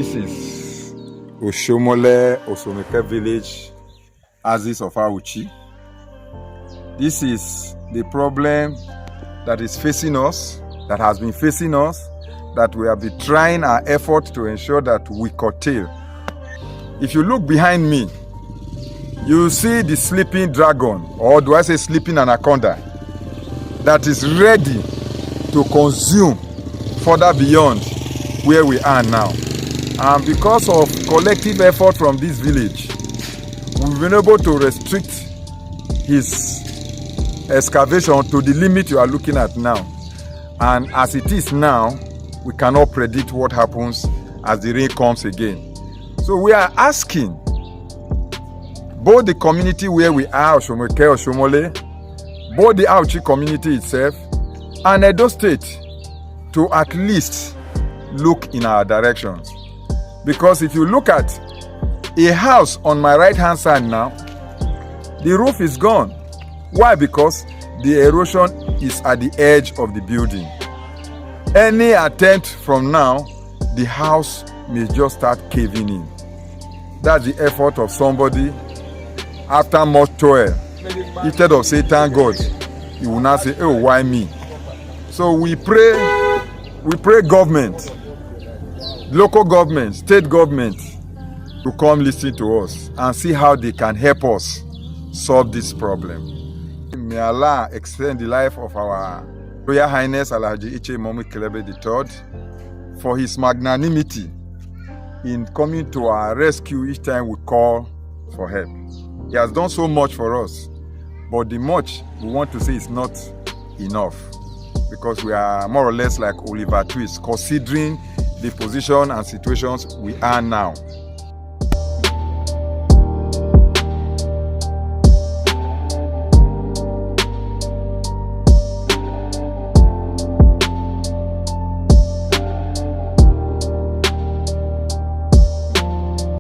This is Oshiomhole Osomeke village, axis of AUCHI. This is the problem that is facing us, that has been facing us, that we have been trying our effort to ensure that we curtail. If you look behind me, you see the sleeping dragon, or do I say sleeping anaconda, that is ready to consume further beyond where we are now. And because of collective effort from this village, we've been able to restrict his excavation to the limit you are looking at now. And as it is now, we cannot predict what happens as the rain comes again. So we are asking both the community where we are, Osomeke, Oshiomhole, both the AUCHI community itself, and Edo State to at least look in our directions. Because if you look at a house on my right hand side now, the roof is gone. Why? Because the erosion is at the edge of the building. Any attempt from now, the house may just start caving in. That's the effort of somebody after much toil. Instead of saying thank God, he will now say, oh, why me? So we pray government, local government, state government to come listen to us and see how they can help us solve this problem. May Allah extend the life of our Royal Highness Alhaji Iche Momi Kelebe III for his magnanimity in coming to our rescue each time we call for help. He has done so much for us, but the much we want to say is not enough, because we are more or less like Oliver Twist, considering the position and situations we are now.